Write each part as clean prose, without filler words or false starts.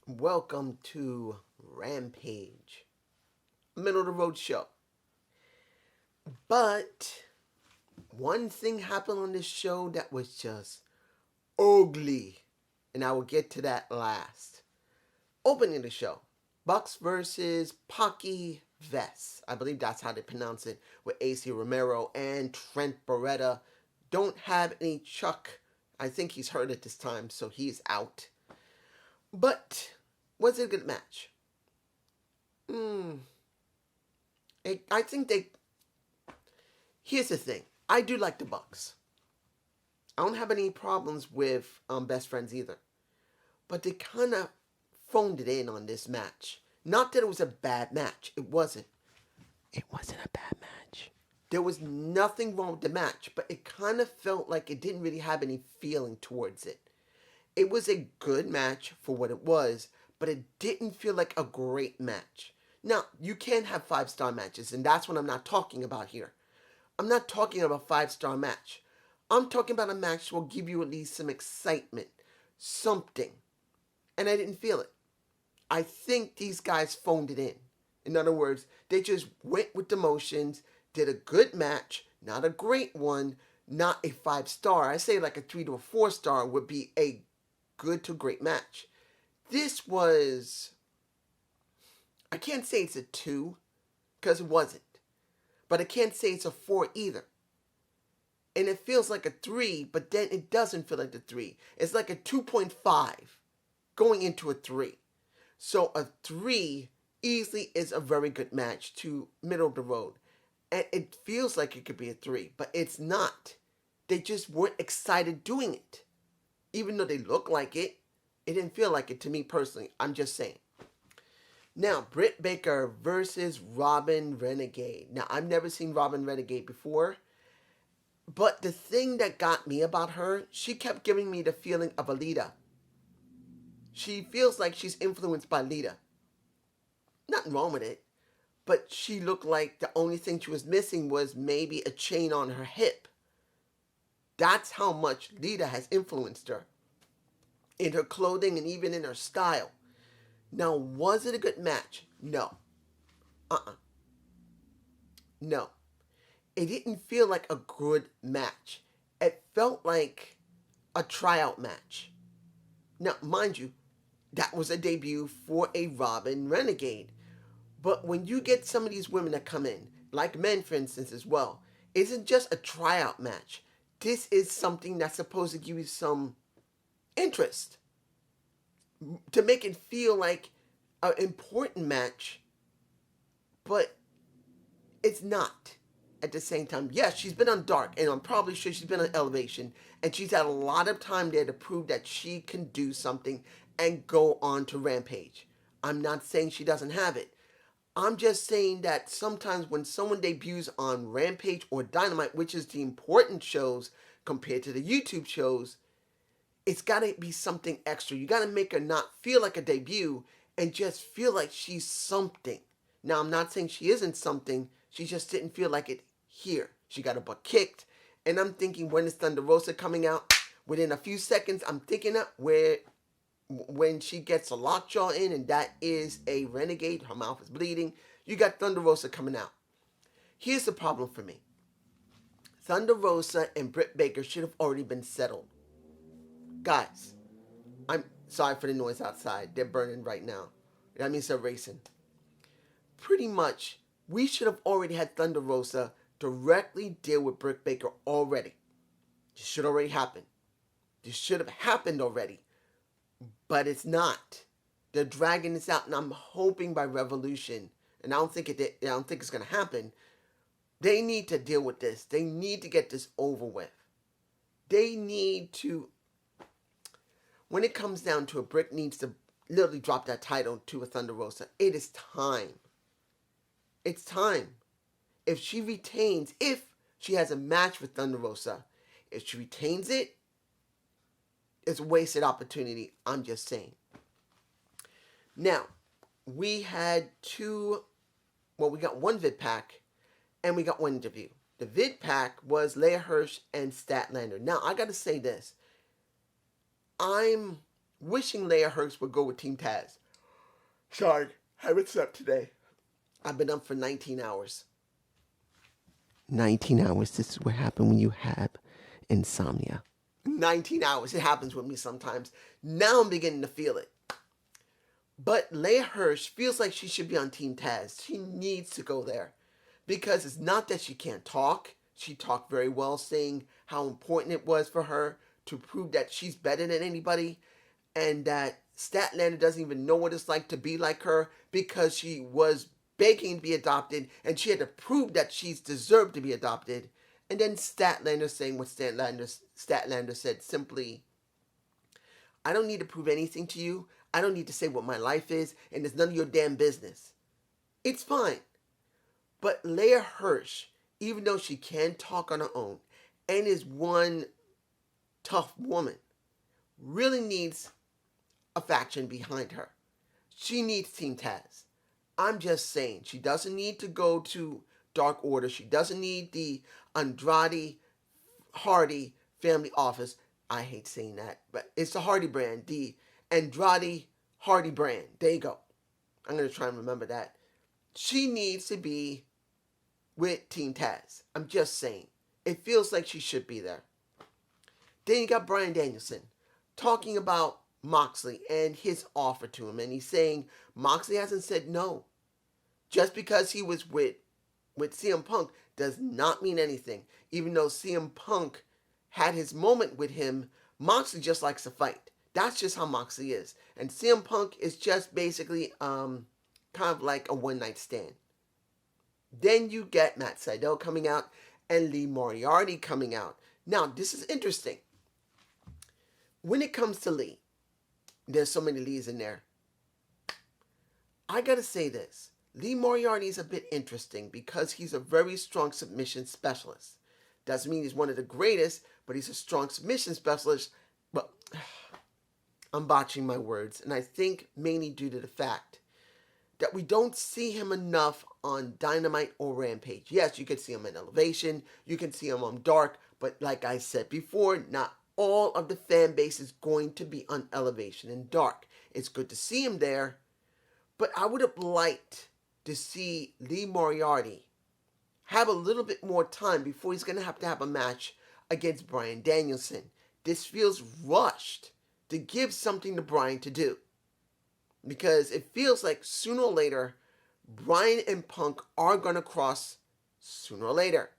Welcome to Rampage, middle of the road show. But one thing happened on this show that was just ugly, and I will get to that last. Opening the show, Bucks versus Pocky Vest. I believe that's how they pronounce it. With AC Romero and Trent Beretta. Don't have any Chuck. I think he's hurt at this time, so he's out. But was it a good match? Hmm. I think they. Here's the thing. I do like the Bucks. I don't have any problems with Best Friends either. But they kind of phoned it in on this match. Not that it was a bad match. It wasn't. It wasn't a bad match. There was nothing wrong with the match, but it kind of felt like it didn't really have any feeling towards it. It was a good match for what it was, but it didn't feel like a great match. Now, you can have 5-star matches, and that's what I'm not talking about here. I'm not talking about a 5-star match. I'm talking about a match that will give you at least some excitement, something. And I didn't feel it. I think these guys phoned it in. In other words, they just went with the motions, did a good match, not a great one, not a 5-star. I say like a 3 to a 4-star would be a good to great match. This was, I can't say it's a 2, because it wasn't. But I can't say it's a 4 either. And it feels like a 3, but then it doesn't feel like a 3. It's like a 2.5 going into a 3. So a 3 easily is a very good match to middle of the road. And it feels like it could be a 3, but it's not. They just weren't excited doing it. Even though they look like it didn't feel like it to me personally. I'm just saying. Now, Britt Baker versus Robin Renegade. Now, I've never seen Robin Renegade before. But the thing that got me about her, she kept giving me the feeling of Alita. She feels like she's influenced by Lita. Nothing wrong with it. But she looked like the only thing she was missing was maybe a chain on her hip. That's how much Lita has influenced her. In her clothing and even in her style. Now, was it a good match? No. No. It didn't feel like a good match. It felt like a tryout match. Now, mind you, that was a debut for a Robin Renegade. But when you get some of these women that come in, like men for instance as well, it isn't just a tryout match. This is something that's supposed to give you some interest. To make it feel like an important match, but it's not at the same time. Yes, she's been on Dark, and I'm probably sure she's been on Elevation, and she's had a lot of time there to prove that she can do something and go on to Rampage. I'm not saying she doesn't have it. I'm just saying that sometimes when someone debuts on Rampage or Dynamite, which is the important shows compared to the YouTube shows, it's got to be something extra. You got to make her not feel like a debut and just feel like she's something. Now, I'm not saying she isn't something. She just didn't feel like it here. She got her butt kicked. And I'm thinking, when is Thunder Rosa coming out? Within a few seconds, I'm thinking of when she gets a lockjaw in, and that is a renegade, her mouth is bleeding, you got Thunder Rosa coming out. Here's the problem for me. Thunder Rosa and Britt Baker should have already been settled. Guys, I'm sorry for the noise outside. They're burning right now. That means they're racing. Pretty much, we should have already had Thunder Rosa directly deal with Britt Baker already. This should already happen. This should have happened already. But it's not. They're dragging this out, and I'm hoping by Revolution, and I don't think it's going to happen. They need to deal with this. They need to get this over with. They need to, when it comes down to it, Britt needs to literally drop that title to a Thunder Rosa. It is time. It's time. If she has a match with Thunder Rosa, if she retains it, it's a wasted opportunity. I'm just saying. Now, we got one vid pack and we got one interview. The vid pack was Leia Hirsch and Statlander. Now, I got to say this. I'm wishing Leia Hirsch would go with Team Taz. Sorry, haven't slept today. I've been up for 19 hours. 19 hours. This is what happens when you have insomnia. 19 hours. It happens with me sometimes. Now I'm beginning to feel it. But Leia Hirsch feels like she should be on Team Taz. She needs to go there. Because it's not that she can't talk. She talked very well, saying how important it was for her to prove that she's better than anybody. And that Statlander doesn't even know what it's like to be like her because she was begging to be adopted and she had to prove that she's deserved to be adopted. And then Statlander saying what Statlander said simply, I don't need to prove anything to you. I don't need to say what my life is, and it's none of your damn business. It's fine. But Leia Hirsch, even though she can talk on her own and is one tough woman, really needs a faction behind her. She needs Team Taz. I'm just saying, she doesn't need to go to Dark Order. She doesn't need the Andrade Hardy family office. I hate saying that, but it's the Hardy brand. The Andrade Hardy brand. There you go. I'm going to try and remember that. She needs to be with Team Taz. I'm just saying. It feels like she should be there. Then you got Bryan Danielson talking about Moxley and his offer to him. And he's saying Moxley hasn't said no. Just because he was with CM Punk does not mean anything. Even though CM Punk had his moment with him, Moxley just likes to fight. That's just how Moxley is. And CM Punk is just basically kind of like a one-night stand. Then you get Matt Sydal coming out and Lee Moriarty coming out. Now, this is interesting. When it comes to Lee, there's so many Lees in there. I gotta say this. Lee Moriarty is a bit interesting because he's a very strong submission specialist. Doesn't mean he's one of the greatest, but he's a strong submission specialist. But I'm botching my words, and I think mainly due to the fact that we don't see him enough on Dynamite or Rampage. Yes, you can see him in Elevation, you can see him on Dark, but like I said before, not all of the fan base is going to be on Elevation and Dark. It's good to see him there, but I would have liked to see Lee Moriarty have a little bit more time before he's going to have a match against Bryan Danielson. This feels rushed to give something to Bryan to do. Because it feels like sooner or later, Bryan and Punk are going to cross sooner or later.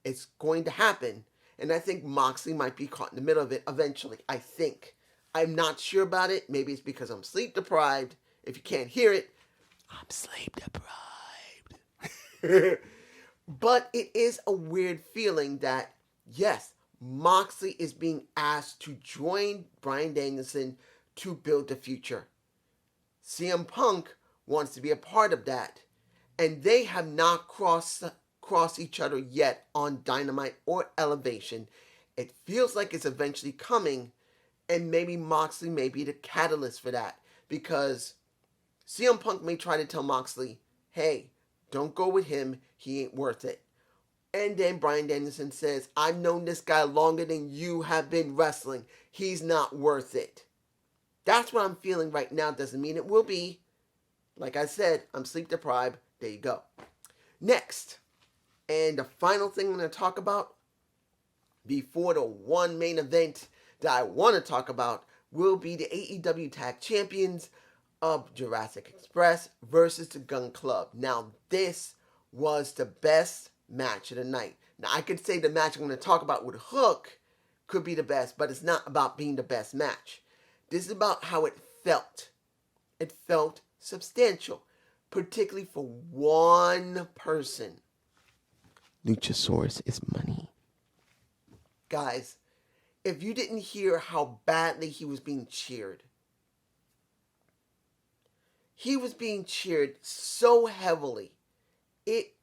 It's going to happen. And I think Moxley might be caught in the middle of it eventually. I think. I'm not sure about it. Maybe it's because I'm sleep deprived. If you can't hear it, I'm sleep deprived. But it is a weird feeling that, yes, Moxley is being asked to join Bryan Danielson to build the future. CM Punk wants to be a part of that. And they have not crossed each other yet on Dynamite or Elevation. It feels like it's eventually coming. And maybe Moxley may be the catalyst for that. Because CM Punk may try to tell Moxley, hey, don't go with him. He ain't worth it. And then Bryan Danielson says, I've known this guy longer than you have been wrestling. He's not worth it. That's what I'm feeling right now. Doesn't mean it will be. Like I said, I'm sleep deprived. There you go. Next, and the final thing I'm going to talk about before the one main event that I want to talk about will be the AEW Tag Champions of Jurassic Express versus the Gun Club. Now, this was the best match of the night. Now, I could say the match I'm going to talk about with Hook could be the best, but it's not about being the best match. This is about how it felt. It felt substantial, particularly for one person. Luchasaurus is money. Guys, if you didn't hear how badly he was being cheered, he was being cheered so heavily, it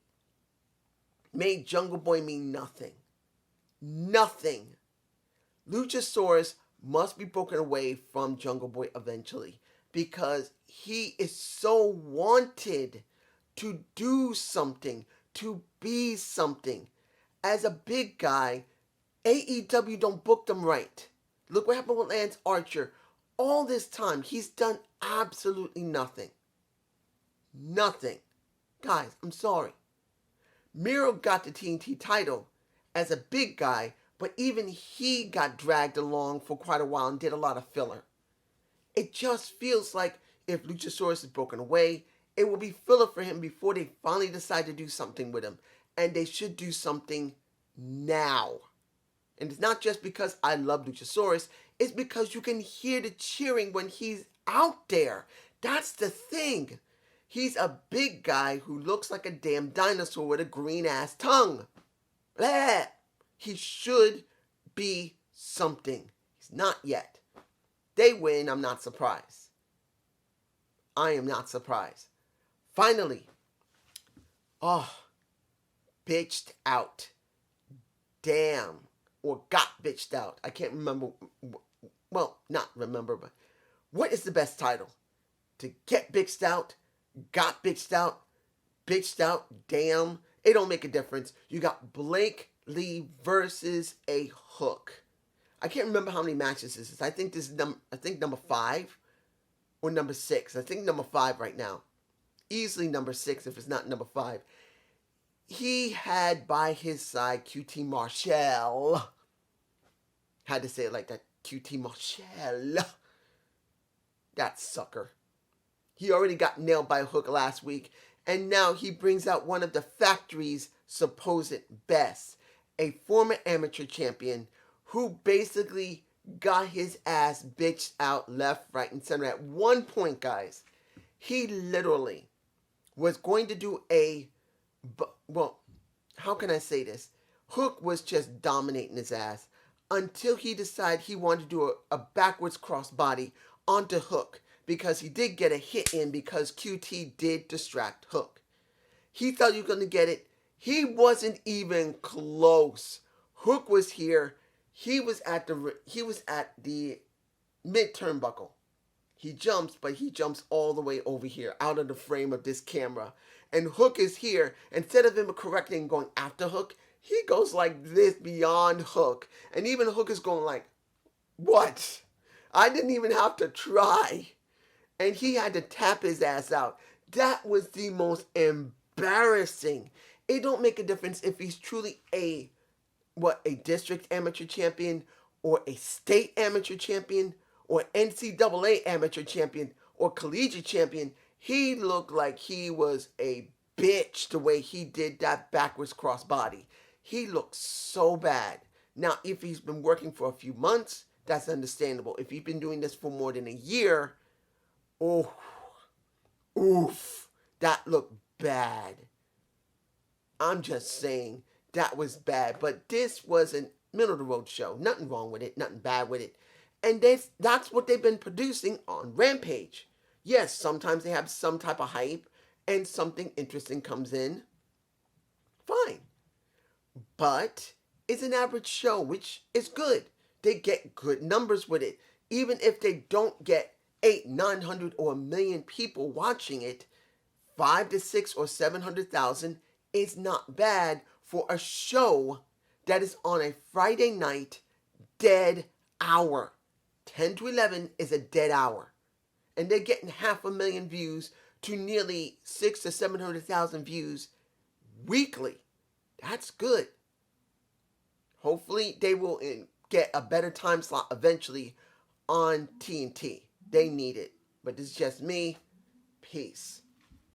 made Jungle Boy mean nothing. Nothing. Luchasaurus must be broken away from Jungle Boy eventually because he is so wanted to do something, to be something. As a big guy, AEW don't book them right. Look what happened with Lance Archer. All this time, he's done absolutely nothing. Nothing. Guys, I'm sorry. Miro got the TNT title as a big guy, but even he got dragged along for quite a while and did a lot of filler. It just feels like if Luchasaurus is broken away, it will be filler for him before they finally decide to do something with him. And they should do something now. And it's not just because I love Luchasaurus, it's because you can hear the cheering when he's out there. That's the thing. He's a big guy who looks like a damn dinosaur with a green ass tongue. Blah. He should be something. He's not yet. They win, I'm not surprised. I am not surprised. Finally, bitched out. Damn. Or got bitched out. I can't remember. Well, not remember, but what is the best title? To get bitched out, got bitched out, damn. It don't make a difference. You got Blake Lee versus a Hook. I can't remember how many matches this is. I think this is number 5 or number 6. I think number 5 right now. Easily number 6 if it's not number 5. He had by his side QT Marshall. Had to say it like that. QT Marshall. That sucker. He already got nailed by a Hook last week, and now he brings out one of the factory's supposed best, a former amateur champion who basically got his ass bitched out left, right, and center. At one point, guys, he literally was going to do well, how can I say this? Hook was just dominating his ass until he decided he wanted to do a backwards crossbody onto Hook, because he did get a hit in because QT did distract Hook. He thought he was going to get it. He wasn't even close. Hook was here. He was at the mid turnbuckle. He jumps, but he jumps all the way over here, out of the frame of this camera. And Hook is here. Instead of him correcting and going after Hook, he goes like this beyond Hook. And even Hook is going like, what? I didn't even have to try. And he had to tap his ass out. That was the most embarrassing. It don't make a difference if he's truly a district amateur champion, or a state amateur champion, or NCAA amateur champion, or collegiate champion. He looked like he was a bitch the way he did that backwards crossbody. He looked so bad. Now, if he's been working for a few months, that's understandable. If he's been doing this for more than a year, oof, that looked bad. I'm just saying, that was bad. But this was a middle of the road show. Nothing wrong with it. Nothing bad with it. And that's what they've been producing on Rampage. Yes, sometimes they have some type of hype and something interesting comes in. Fine. But it's an average show, which is good. They get good numbers with it. Even if they don't get 800, 900, or 1 million people watching it, 5 to 6 or 700,000 is not bad for a show that is on a Friday night dead hour. 10 to 11 is a dead hour. And they're getting 500,000 views to nearly 6 to 700,000 views weekly. That's good. Hopefully they will get a better time slot eventually on TNT. They need it. But this is just me. Peace.